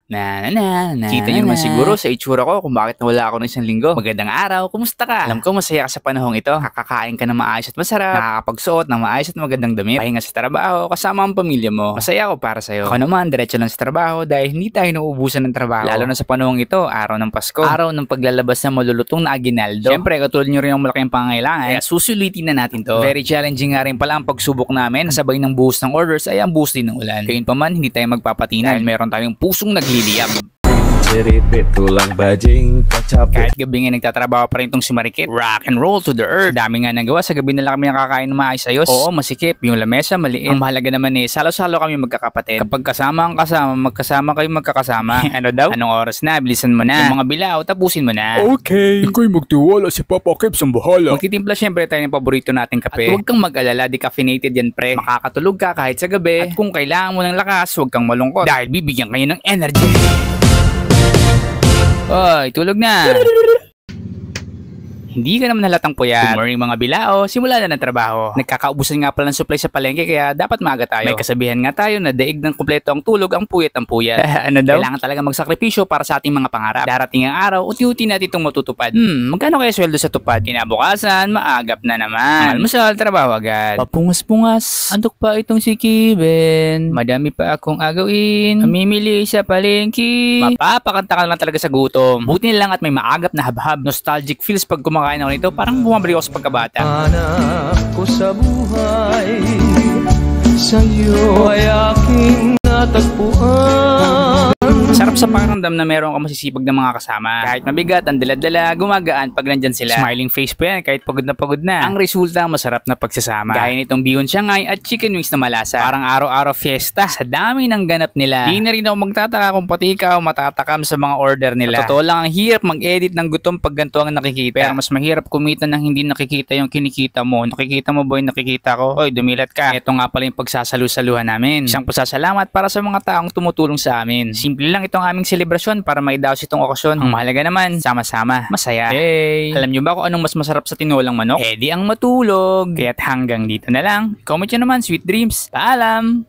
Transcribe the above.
Kita niyo naman siguro sa itsura ko kung bakit nawala ako ng isang linggo. Magandang araw, kumusta ka? Alam ko masaya ka sa panahong ito. Kakakain ka ng maayos at masarap, nakakapagsuot ng maayos at magandang damit, pahinga sa trabaho, kasama ang pamilya mo. Masaya ako para sa'yo. Ako naman, diretso lang sa trabaho dahil hindi tayo nauubusan ng trabaho. Lalo na sa panahong ito, araw ng Pasko. Araw ng paglalabas ng malulutong na aginaldo. Siyempre, katulad nyo rin ang malaking pangangailangan. Kaya susulitin na natin to. Very challenging nga rin pala ang pagsubok namin. Kasabay ng buhos ng orders ay ang buhos din ng ulan. Gayunpaman, hindi tayo magpapatinag dahil meron tayong pusong nagliliyab. Siripit, tulang bajing, kacap. Kahit gabi nga nagtatrabaho pa rin itong si Marikit. Rock and roll to the earth. Dami nga nagawa. Sa gabi na lang kami nakakain ng maayos-ayos. Oo, masikip. Yung lamesa, maliit. Ang mahalaga naman salo-salo kami magkakapatid. Kapag kasama ang kasama, magkasama kayo magkakasama. Ano daw? Anong oras na? Bilisan mo na. Yung mga bilao, tapusin mo na. Okay. Iko'y magtiwala si Papa Kips ang bahala. Magtitimpla syempre tayo ng paborito nating kape. At huwag kang mag-alala, decaffeinated yan pre. Makakatulog ka kahit sa gabi. At kung kailangan mo ng lakas, huwag kang malungkot. Dahil bibigyan kayo ng energy. Oy, tulog na! Hindi ka naman halatang puyat. Good morning mga bilao, simula na ng trabaho. Nagkakaubusan nga pala ng supply sa palengke kaya dapat maaga tayo. May kasabihan nga tayo na daig ng kumpleto ang tulog, ang puyat ang puyat. Ano daw? Kailangan talaga magsakripisyo para sa ating mga pangarap. Darating ang araw, unti-unti natin itong matutupad. Magkano kaya sweldo sa tupad? Kinabukasan, maagap na naman. Almusal, trabaho agad. Papungas-pungas. Antok pa itong si Kiben. Madami pa akong agawin. Mamimili sa palengke. Mapapakanta ka lang talaga sa gutom. Buti na lang at may maagap na habhab. Nostalgic feels pag kumakain ako nito, parang bumabalik ako sa pagkabata. Anak ko sa buhay, sa'yo ay aking natagpuan. Sarap sa pakiramdam na meron ka masisipag na mga kasama. Kahit mabigat, ang dala-dala, gumagaan pag nandyan sila. Smiling face pa yan kahit pagod na pagod na. Ang resulta, masarap na pagsasama. Gaya nitong bihon Shanghai at chicken wings na malasa. Parang araw-araw fiesta. Sa dami ng ganap nila. Di na rin ako magtataka kung pati ikaw matatakam sa mga order nila. Totoo lang, ang hirap mag-edit ng gutom pag ganito ang nakikita. Pero mas mahirap kumita ng hindi nakikita yung kinikita mo. Nakikita mo ba yung nakikita ko? Oy, dumilat ka. Ito nga pala yung pagsasalu-saluhan namin. Isang pasasalamat para sa mga taong tumutulong sa amin. Simple lang itong aming selebrasyon para maidaos itong okasyon. Ang mahalaga naman, sama-sama, masaya. Hey! Alam nyo ba kung anong mas masarap sa tinolang manok? Eh di ang matulog. Kaya't hanggang dito na lang. Comment nyo naman, sweet dreams. Paalam!